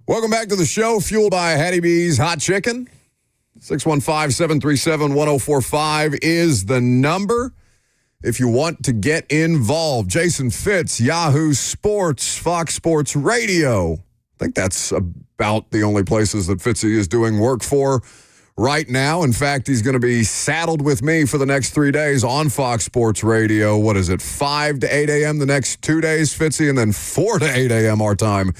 Welcome back to the show, fueled by Hattie B's Hot Chicken. 615-737-1045 is the number if you want to get involved. Jason Fitz, Yahoo Sports, Fox Sports Radio. I think that's about the only places that Fitzy is doing work for right now. In fact, he's going to be saddled with me for the next 3 days on Fox Sports Radio. What is it, 5 to 8 a.m. the next 2 days, Fitzy, and then 4 to 8 a.m. our time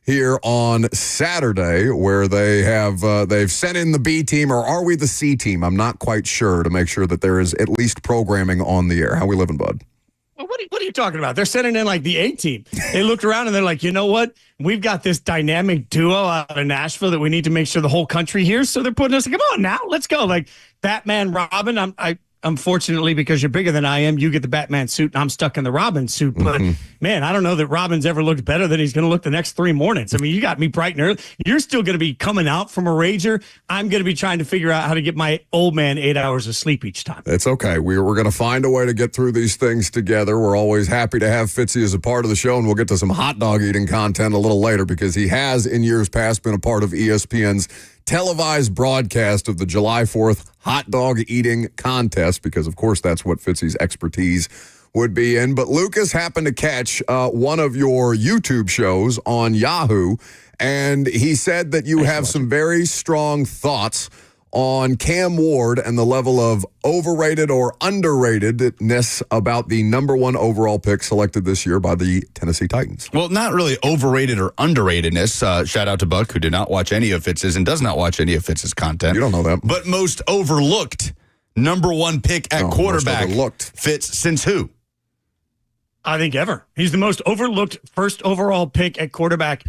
here on Saturday, where they have they've sent in the B team, or are we the C team? I'm not quite sure, to make sure that there is at least programming on the air. How we living, bud? Well, what are you talking about? They're sending in like the A team. They looked around and they're like, you know what? We've got this dynamic duo out of Nashville that we need to make sure the whole country hears. So they're putting us, come on now, let's go. Like Batman, Robin. Unfortunately, because you're bigger than I am, you get the Batman suit and I'm stuck in the Robin suit. But, man, I don't know that Robin's ever looked better than he's going to look the next 3 mornings. I mean, you got me bright and early. You're still going to be coming out from a rager. I'm going to be trying to figure out how to get my old man 8 hours of sleep each time. It's okay. We're going to find a way to get through these things together. We're always happy to have Fitzy as a part of the show, and we'll get to some hot dog eating content a little later, because he has, in years past, been a part of ESPN's televised broadcast of the July 4th hot dog eating contest, because, of course, that's what Fitzy's expertise would be in. But Lucas happened to catch one of your YouTube shows on Yahoo, and he said that you have some very strong thoughts on Cam Ward and the level of overrated or underratedness about the number 1 overall pick selected this year by the Tennessee Titans. Well, not really overrated or underratedness. Shout out to Buck, who did not watch any of Fitz's and does not watch any of Fitz's content. You don't know that. But most overlooked number 1 pick at quarterback. Most overlooked. Fitz since who? I think ever. He's the most overlooked first overall pick at quarterback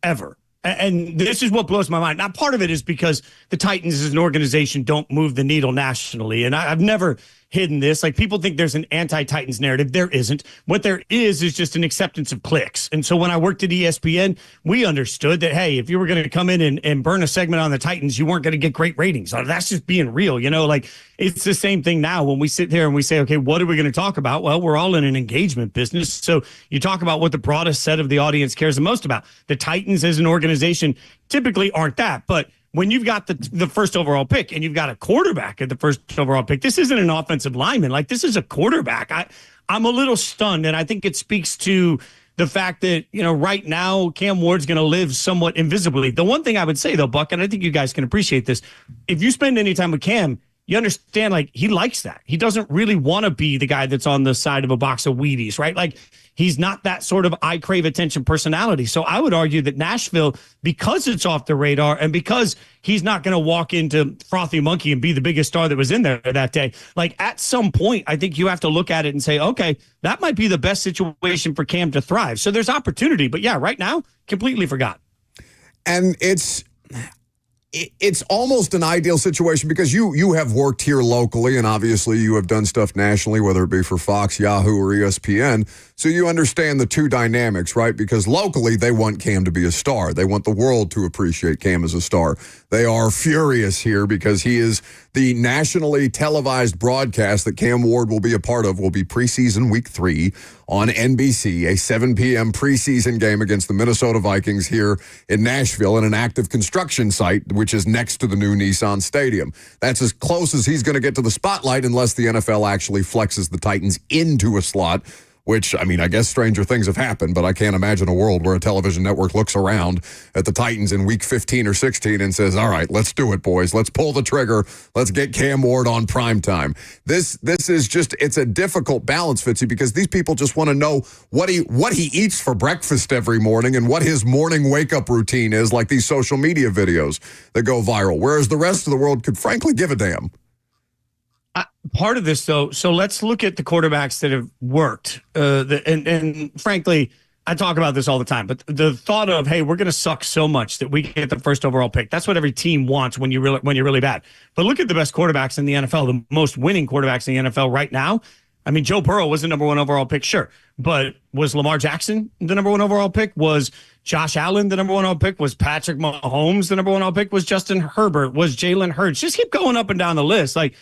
ever. And this is what blows my mind. Now, part of it is because the Titans as an organization don't move the needle nationally. And I've never hidden this. Like, people think there's an anti-Titans narrative. There isn't. What there is just an acceptance of clicks. And so when I worked at ESPN, we understood that, hey, if you were going to come in and burn a segment on the Titans, you weren't going to get great ratings. That's just being real. Like, it's the same thing now when we sit here and we say, okay, what are we going to talk about? Well, we're all in an engagement business. So you talk about what the broadest set of the audience cares the most about. The Titans as an organization typically aren't that. But when you've got the first overall pick and you've got a quarterback at the first overall pick, this isn't an offensive lineman. Like, this is a quarterback. I'm a little stunned, and I think it speaks to the fact that, right now Cam Ward's going to live somewhat invisibly. The one thing I would say, though, Buck, and I think you guys can appreciate this, if you spend any time with Cam, you understand, like, he likes that. He doesn't really want to be the guy that's on the side of a box of Wheaties, right? Like, he's not that sort of I crave attention personality. So I would argue that Nashville, because it's off the radar and because he's not going to walk into Frothy Monkey and be the biggest star that was in there that day, like, at some point, I think you have to look at it and say, okay, that might be the best situation for Cam to thrive. So there's opportunity. But yeah, right now, completely forgot. And it's almost an ideal situation, because you have worked here locally, and obviously you have done stuff nationally, whether it be for Fox, Yahoo, or ESPN. So you understand the two dynamics, right? Because locally, they want Cam to be a star. They want the world to appreciate Cam as a star. They are furious here because he is the nationally televised broadcast that Cam Ward will be a part of, will be preseason week 3 on NBC, a 7 p.m. preseason game against the Minnesota Vikings here in Nashville in an active construction site, which is next to the new Nissan Stadium. That's as close as he's going to get to the spotlight, unless the NFL actually flexes the Titans into a slot, which, I mean, I guess stranger things have happened, but I can't imagine a world where a television network looks around at the Titans in week 15 or 16 and says, all right, let's do it, boys. Let's pull the trigger. Let's get Cam Ward on primetime. This is just, it's a difficult balance, Fitzy, because these people just want to know what he eats for breakfast every morning and what his morning wake-up routine is, like these social media videos that go viral, whereas the rest of the world could frankly give a damn. Part of this, though, so let's look at the quarterbacks that have worked. And frankly, I talk about this all the time, but the thought of, hey, we're going to suck so much that we get the first overall pick. That's what every team wants when you're really bad. But look at the best quarterbacks in the NFL, the most winning quarterbacks in the NFL right now. I mean, Joe Burrow was the number 1 overall pick, sure. But was Lamar Jackson the number 1 overall pick? Was Josh Allen the number 1 overall pick? Was Patrick Mahomes the number 1 overall pick? Was Justin Herbert? Was Jalen Hurts? Just keep going up and down the list. Like,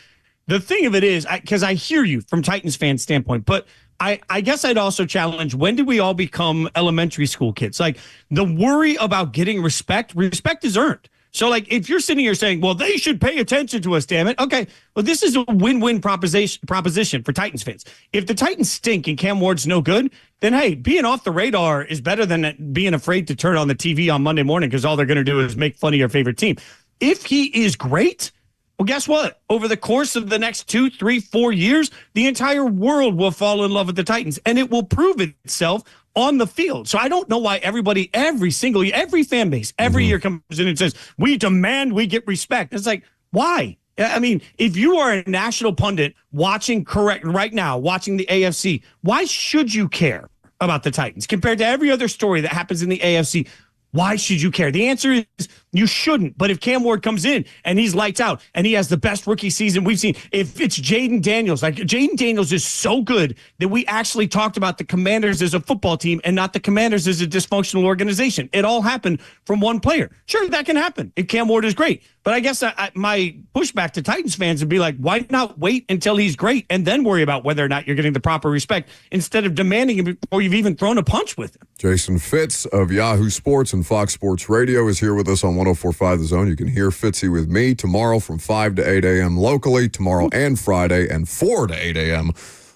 the thing of it is, because I hear you from Titans fan standpoint, but I guess I'd also challenge, when did we all become elementary school kids? Like, the worry about getting respect is earned. So, like, if you're sitting here saying, well, they should pay attention to us, damn it. Okay, well, this is a win-win proposition for Titans fans. If the Titans stink and Cam Ward's no good, then, hey, being off the radar is better than being afraid to turn on the TV on Monday morning because all they're going to do is make fun of your favorite team. If he is great, well, guess what? Over the course of the next 2, 3, 4 years, the entire world will fall in love with the Titans, and it will prove itself on the field. So I don't know why everybody, every fan base, every year comes in and says, we demand we get respect. It's like, why? I mean, if you are a national pundit watching right now, watching the AFC, why should you care about the Titans compared to every other story that happens in the AFC? Why should you care? The answer is you shouldn't. But if Cam Ward comes in and he's lights out and he has the best rookie season we've seen, if it's Jaden Daniels, like Jaden Daniels is so good that we actually talked about the Commanders as a football team and not the Commanders as a dysfunctional organization. It all happened from one player. Sure, that can happen if Cam Ward is great. But I guess my pushback to Titans fans would be like, why not wait until he's great and then worry about whether or not you're getting the proper respect instead of demanding him before you've even thrown a punch with him? Jason Fitz of Yahoo Sports and Fox Sports Radio is here with us on 104.5 The Zone. You can hear Fitzy with me tomorrow from 5 to 8 a.m. locally, tomorrow and Friday, and 4 to 8 a.m.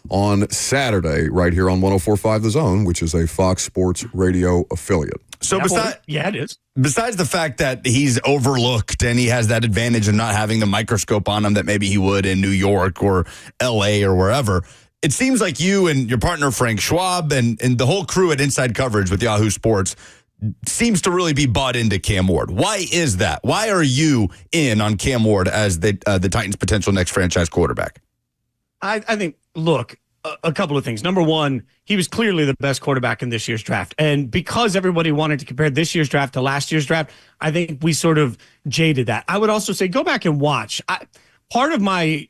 on Saturday, right here on 104.5 The Zone, which is a Fox Sports Radio affiliate. So it is. Besides the fact that he's overlooked and he has that advantage of not having the microscope on him that maybe he would in New York or L.A. or wherever, it seems like you and your partner Frank Schwab and the whole crew at Inside Coverage with Yahoo Sports seems to really be bought into Cam Ward. Why is that? Why are you in on Cam Ward as the Titans' potential next franchise quarterback? I think, look, a couple of things. Number one, he was clearly the best quarterback in this year's draft. And because everybody wanted to compare this year's draft to last year's draft, I think we sort of jaded that. I would also say go back and watch. Part of my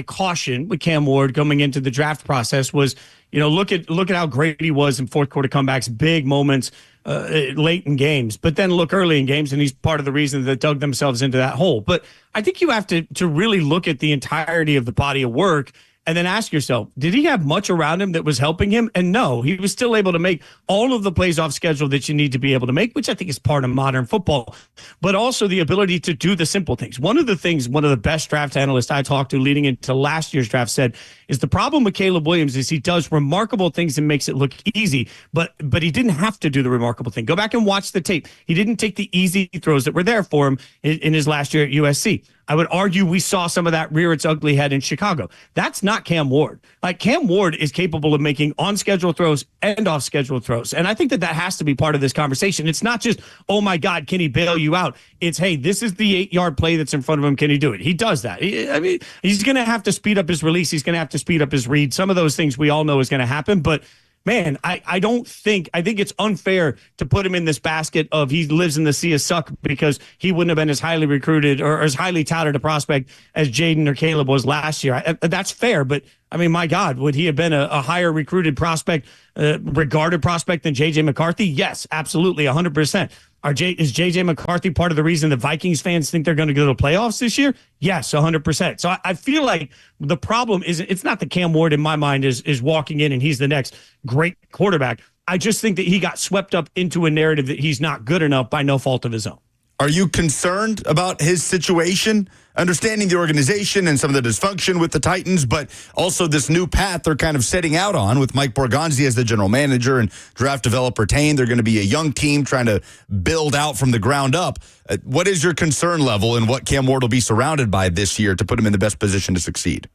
caution with Cam Ward coming into the draft process was, look at how great he was in fourth quarter comebacks, big moments late in games, but then look early in games, and he's part of the reason that dug themselves into that hole. But I think you have to really look at the entirety of the body of work and then ask yourself, did he have much around him that was helping him? And no, he was still able to make all of the plays off schedule that you need to be able to make, which I think is part of modern football, but also the ability to do the simple things. One of the best draft analysts I talked to leading into last year's draft said is the problem with Caleb Williams is he does remarkable things and makes it look easy, but he didn't have to do the remarkable thing. Go back and watch the tape. He didn't take the easy throws that were there for him in his last year at USC. I would argue we saw some of that rear its ugly head in Chicago. That's not Cam Ward. Like, Cam Ward is capable of making on-schedule throws and off-schedule throws. And I think that has to be part of this conversation. It's not just, oh, my God, can he bail you out? It's, hey, this is the 8-yard play that's in front of him. Can he do it? He does that. He's going to have to speed up his release. He's going to have to speed up his read. Some of those things we all know is going to happen. But man, I think it's unfair to put him in this basket of he lives in the sea of suck because he wouldn't have been as highly recruited or as highly touted a prospect as Jaden or Caleb was last year. That's fair, but I mean, my God, would he have been a higher recruited prospect, regarded prospect than J.J. McCarthy? Yes, absolutely, 100%. Is J.J. McCarthy part of the reason the Vikings fans think they're going to go to the playoffs this year? Yes, 100%. So I feel like the problem is it's not that Cam Ward in my mind is walking in and he's the next great quarterback. I just think that he got swept up into a narrative that he's not good enough by no fault of his own. Are you concerned about his situation? Understanding the organization and some of the dysfunction with the Titans, but also this new path they're kind of setting out on with Mike Borgonzi as the general manager and draft developer Tain. They're going to be a young team trying to build out from the ground up. What is your concern level and what Cam Ward will be surrounded by this year to put him in the best position to succeed?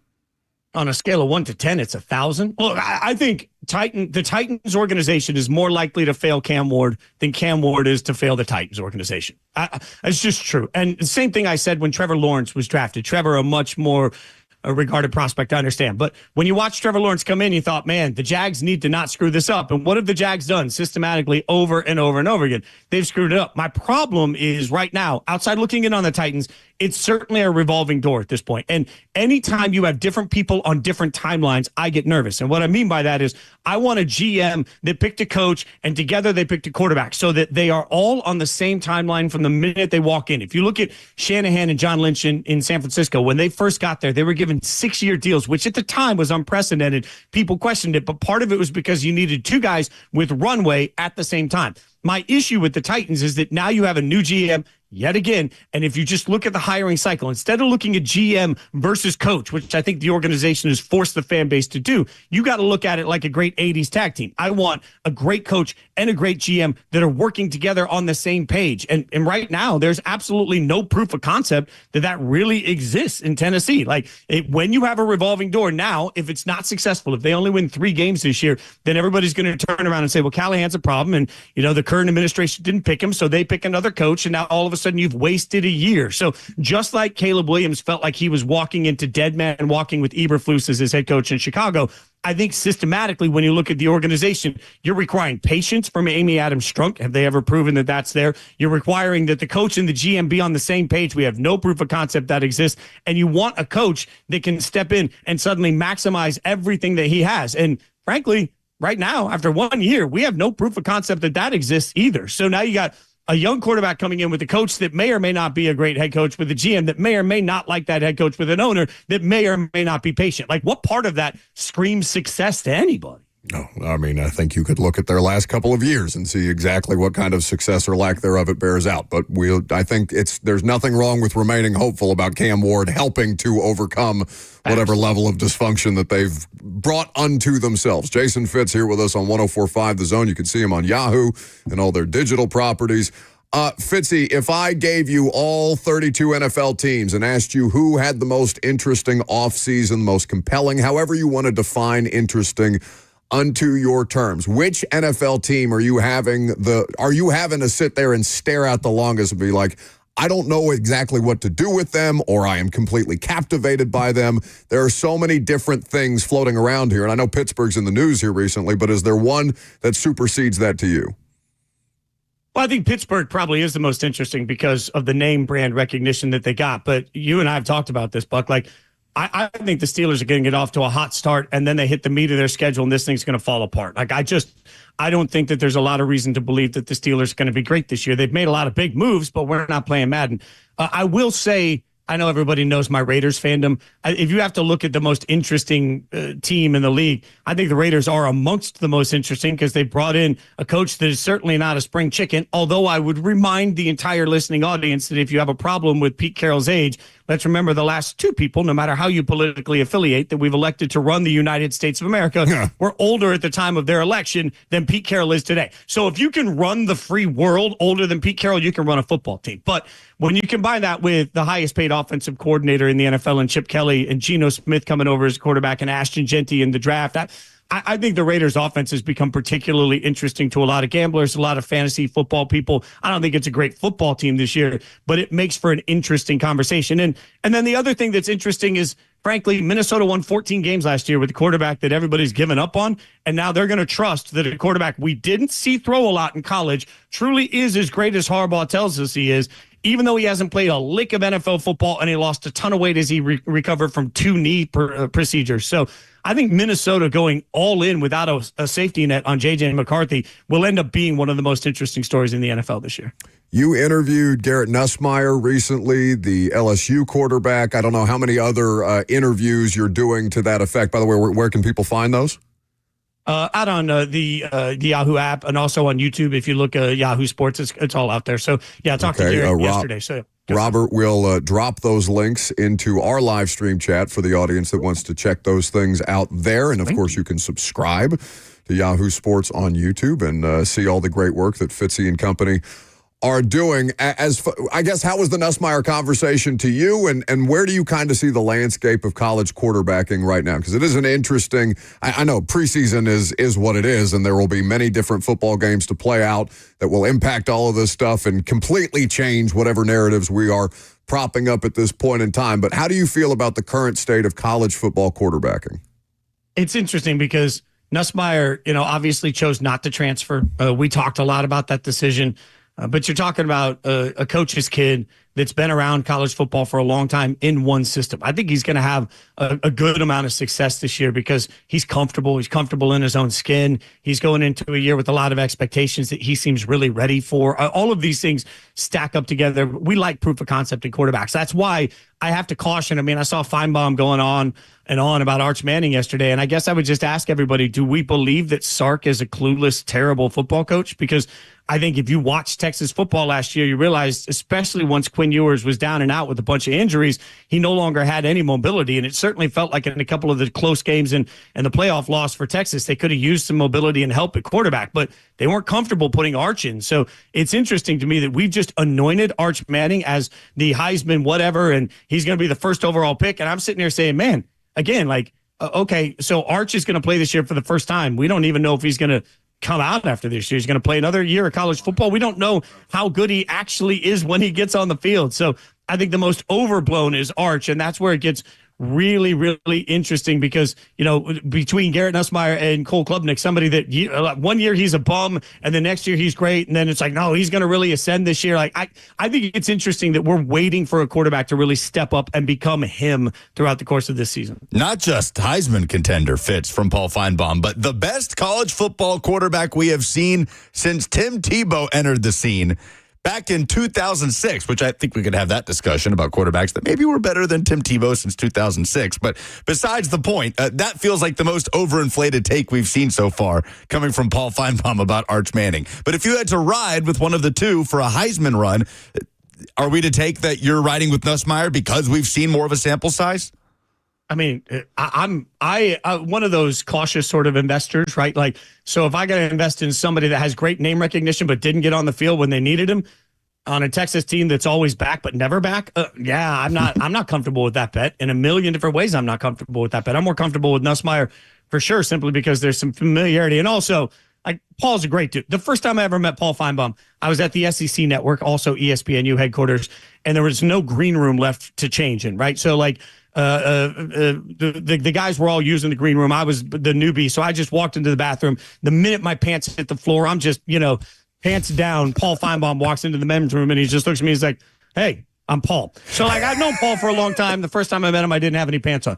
On a scale of 1 to 10, it's 1,000. Well, I think the Titans organization is more likely to fail Cam Ward than Cam Ward is to fail the Titans organization. It's just true. And the same thing I said when Trevor Lawrence was drafted. Trevor, a much more regarded prospect, I understand. But when you watch Trevor Lawrence come in, you thought, man, the Jags need to not screw this up. And what have the Jags done systematically over and over and over again? They've screwed it up. My problem is right now, outside looking in on the Titans, it's certainly a revolving door at this point. And anytime you have different people on different timelines, I get nervous. And what I mean by that is I want a GM that picked a coach and together they picked a quarterback so that they are all on the same timeline from the minute they walk in. If you look at Shanahan and John Lynch in San Francisco, when they first got there, they were given 6-year deals, which at the time was unprecedented. People questioned it, but part of it was because you needed two guys with runway at the same time. My issue with the Titans is that now you have a new GM yet again. And if you just look at the hiring cycle, instead of looking at GM versus coach, which I think the organization has forced the fan base to do, you got to look at it like a great 80s tag team. I want a great coach and a great GM that are working together on the same page. And right now, there's absolutely no proof of concept that really exists in Tennessee. Like when you have a revolving door now, if it's not successful, if they only win 3 games this year, then everybody's going to turn around and say, well, Callahan's a problem. And, the current administration didn't pick him, so they pick another coach. And now all of a sudden you've wasted a year. So just like Caleb Williams felt like he was walking into dead man walking with Eberflus as his head coach in Chicago, I think systematically when you look at the organization, you're requiring patience from Amy Adams Strunk. Have they ever proven that that's there? You're requiring that the coach and the GM be on the same page. We have no proof of concept that exists. And you want a coach that can step in and suddenly maximize everything that he has. And frankly, right now, after 1 year, we have no proof of concept that exists either. So now you got a young quarterback coming in with a coach that may or may not be a great head coach, with a GM that may or may not like that head coach, with an owner that may or may not be patient. Like, what part of that screams success to anybody? No, I mean, I think you could look at their last couple of years and see exactly what kind of success or lack thereof it bears out. But I think there's nothing wrong with remaining hopeful about Cam Ward helping to overcome whatever level of dysfunction that they've brought unto themselves. Jason Fitz here with us on 104.5 The Zone. You can see him on Yahoo and all their digital properties. Fitzy, if I gave you all 32 NFL teams and asked you who had the most interesting offseason, most compelling, however you want to define interesting, unto your terms, which NFL team are you having to sit there and stare at the longest and be like, I don't know exactly what to do with them, or I am completely captivated by them? There are so many different things floating around here, and I know Pittsburgh's in the news here recently, but is there one that supersedes that to you? Well, I think Pittsburgh probably is the most interesting because of the name brand recognition that they got. But you and I have talked about this, Buck. Like, I think the Steelers are going to get off to a hot start, and then they hit the meat of their schedule, and this thing's going to fall apart. Like, I don't think that there's a lot of reason to believe that the Steelers are going to be great this year. They've made a lot of big moves, but we're not playing Madden. I will say, I know everybody knows my Raiders fandom. If you have to look at the most interesting team in the league, I think the Raiders are amongst the most interesting because they brought in a coach that is certainly not a spring chicken, although I would remind the entire listening audience that if you have a problem with Pete Carroll's age, let's remember the last 2 people, no matter how you politically affiliate, that we've elected to run the United States of America were older at the time of their election than Pete Carroll is today. So if you can run the free world older than Pete Carroll, you can run a football team. But when you combine that with the highest paid offensive coordinator in the NFL and Chip Kelly and Geno Smith coming over as quarterback and Ashton Genty in the draft, I think the Raiders offense has become particularly interesting to a lot of gamblers, a lot of fantasy football people. I don't think it's a great football team this year, but it makes for an interesting conversation. And then the other thing that's interesting is, frankly, Minnesota won 14 games last year with a quarterback that everybody's given up on. And now they're going to trust that a quarterback we didn't see throw a lot in college truly is as great as Harbaugh tells us he is, even though he hasn't played a lick of NFL football and he lost a ton of weight as he recovered from 2 knee procedures. So I think Minnesota going all in without a safety net on J.J. McCarthy will end up being one of the most interesting stories in the NFL this year. You interviewed Garrett Nussmeier recently, the LSU quarterback. I don't know how many other interviews you're doing to that effect. By the way, where can people find those? Out on the Yahoo app and also on YouTube. If you look at Yahoo Sports, it's all out there. So, yeah, I talked to Garrett yesterday. So Robert will drop those links into our live stream chat for the audience that wants to check those things out there. And, of course, you can subscribe to Yahoo Sports on YouTube and see all the great work that Fitzy and company are doing. I guess, how was the Nussmeier conversation to you, and where do you kind of see the landscape of college quarterbacking right now? Because it is an interesting, I know preseason is what it is, and there will be many different football games to play out that will impact all of this stuff and completely change whatever narratives we are propping up at this point in time. But how do you feel about the current state of college football quarterbacking? It's interesting because Nussmeier, obviously chose not to transfer. We talked a lot about that decision. But you're talking about a coach's kid that's been around college football for a long time in one system. I think he's going to have a good amount of success this year because he's comfortable. He's comfortable in his own skin. He's going into a year with a lot of expectations that he seems really ready for. All of these things stack up together. We like proof of concept in quarterbacks. That's why I have to caution. I mean, I saw Feinbaum going on and on about Arch Manning yesterday, and I guess I would just ask everybody, do we believe that Sark is a clueless, terrible football coach? Because I think if you watched Texas football last year, you realized, especially once Quinn Ewers was down and out with a bunch of injuries, he no longer had any mobility. And it certainly felt like in a couple of the close games and the playoff loss for Texas, they could have used some mobility and help at quarterback, but they weren't comfortable putting Arch in. So it's interesting to me that we've just anointed Arch Manning as the Heisman whatever, and he's going to be the first overall pick. And I'm sitting here saying, man, again, like, okay, so Arch is going to play this year for the first time. We don't even know if he's going to come out after this year. He's going to play another year of college football. We don't know how good he actually is when he gets on the field. So I think the most overblown is Arch, and that's where it gets really, really interesting because, you know, between Garrett Nussmeier and Cole Klubnik, somebody that 1 year he's a bum and the next year he's great. And then it's like, no, he's going to really ascend this year. Like, I think it's interesting that we're waiting for a quarterback to really step up and become him throughout the course of this season. Not just Heisman contender fits from Paul Feinbaum, but the best college football quarterback we have seen since Tim Tebow entered the scene back in 2006, which I think we could have that discussion about quarterbacks that maybe were better than Tim Tebow since 2006. But besides the point, that feels like the most overinflated take we've seen so far coming from Paul Feinbaum about Arch Manning. But if you had to ride with one of the two for a Heisman run, are we to take that you're riding with Nussmeier because we've seen more of a sample size? I mean, I'm one of those cautious sort of investors, right? Like, so if I got to invest in somebody that has great name recognition but didn't get on the field when they needed him on a Texas team that's always back but never back, I'm not comfortable with that bet. In a million different ways, I'm not comfortable with that bet. I'm more comfortable with Nussmeier for sure, simply because there's some familiarity, and also, like, Paul's a great dude. The first time I ever met Paul Feinbaum, I was at the SEC Network, also ESPNU headquarters, and there was no green room left to change in, right? So, like, the guys were all using the green room. I was the newbie, so I just walked into the bathroom. The minute my pants hit the floor, I'm just, pants down. Paul Feinbaum walks into the men's room, and he just looks at me. He's like, "Hey, I'm Paul." So, like, I've known Paul for a long time. The first time I met him, I didn't have any pants on.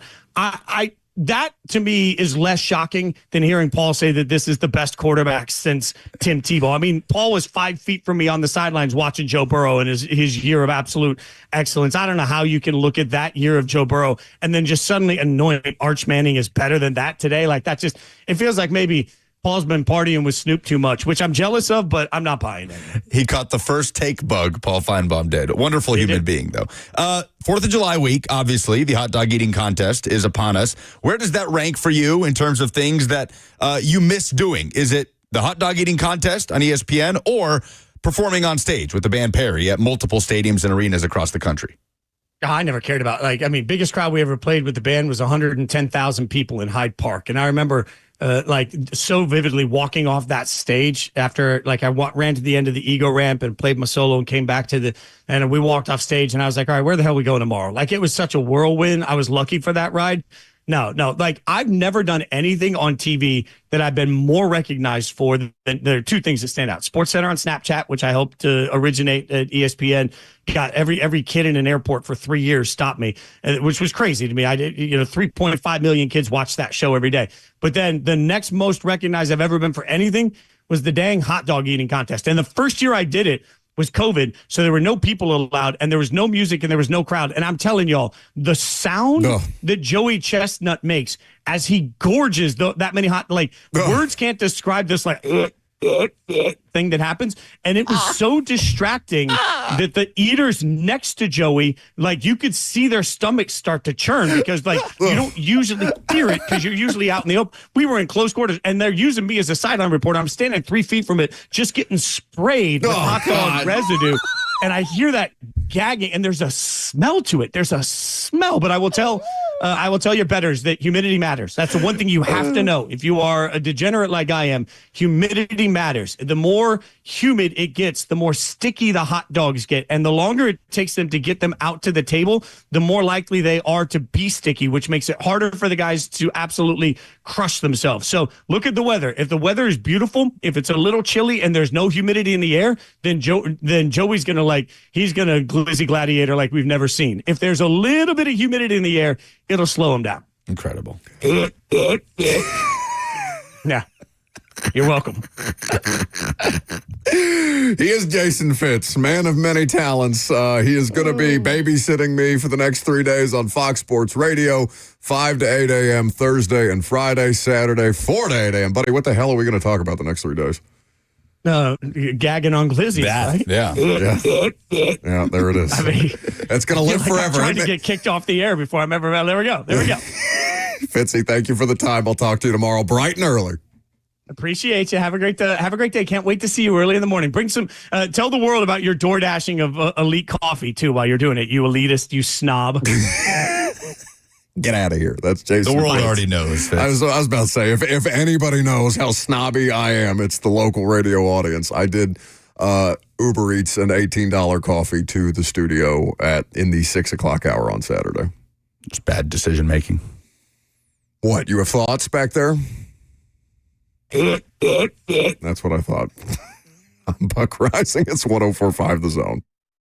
That to me is less shocking than hearing Paul say that this is the best quarterback since Tim Tebow. I mean, Paul was 5 feet from me on the sidelines watching Joe Burrow and his year of absolute excellence. I don't know how you can look at that year of Joe Burrow and then just suddenly anoint Arch Manning is better than that today. Like, that just, it feels like maybe Paul's been partying with Snoop too much, which I'm jealous of, but I'm not buying it. He caught the first take bug, Paul Feinbaum did. A wonderful human being, though. 4th of July week, obviously, the hot dog eating contest is upon us. Where does that rank for you in terms of things that you miss doing? Is it the hot dog eating contest on ESPN or performing on stage with the band Perry at multiple stadiums and arenas across the country? I never cared about, biggest crowd we ever played with the band was 110,000 people in Hyde Park. And I remember so vividly walking off that stage after, I ran to the end of the ego ramp and played my solo and came back and we walked off stage and I was like, all right, where the hell are we going tomorrow? Like, it was such a whirlwind. I was lucky for that ride. No, I've never done anything on TV that I've been more recognized for than there are two things that stand out. SportsCenter on Snapchat, which I hope to originate at ESPN, got every kid in an airport for 3 years stopped me, which was crazy to me. I did, 3.5 million kids watch that show every day. But then the next most recognized I've ever been for anything was the dang hot dog eating contest. And the first year I did it was COVID, so there were no people allowed, and there was no music, and there was no crowd. And I'm telling y'all, the sound that Joey Chestnut makes as he gorges that many words can't describe this, thing that happens. And it was so distracting that the eaters next to Joey, you could see their stomachs start to churn because you don't usually hear it because you're usually out in the open. We were in close quarters and they're using me as a sideline reporter. I'm standing 3 feet from it, just getting sprayed with hot dog residue. And I hear that gagging and there's a smell to it. There's a smell, but I will tell I will tell your bettors that humidity matters. That's the one thing you have to know. If you are a degenerate like I am, humidity matters. The more humid it gets, the more sticky the hot dogs get. And the longer it takes them to get them out to the table, the more likely they are to be sticky, which makes it harder for the guys to absolutely crush themselves. So look at the weather. If the weather is beautiful, if it's a little chilly and there's no humidity in the air, then Joey's going to he's going to glizzy gladiator like we've never seen. If there's a little bit of humidity in the air, it'll slow him down. Incredible. Yeah. You're welcome. He is Jason Fitz, man of many talents. He is going to be babysitting me for the next 3 days on Fox Sports Radio, 5 to 8 a.m. Thursday and Friday, Saturday, 4 to 8 a.m. Buddy, what the hell are we going to talk about the next 3 days? Gagging on glizzy, right? Yeah, there it is. I mean, that's going to live forever. I'm trying to get kicked off the air before I'm ever. There we go. Fitzy, thank you for the time. I'll talk to you tomorrow, bright and early. Appreciate you. Have a great day. Can't wait to see you early in the morning. Bring some. Tell the world about your door dashing of elite coffee too while you're doing it. You elitist, you snob. Get out of here. That's Jason. The world already knows. I was about to say, if anybody knows how snobby I am, it's the local radio audience. I did Uber Eats an $18 coffee to the studio in the 6 o'clock hour on Saturday. It's bad decision making. What, you have thoughts back there? That's what I thought. I'm Buck Rising. It's 104.5 The Zone.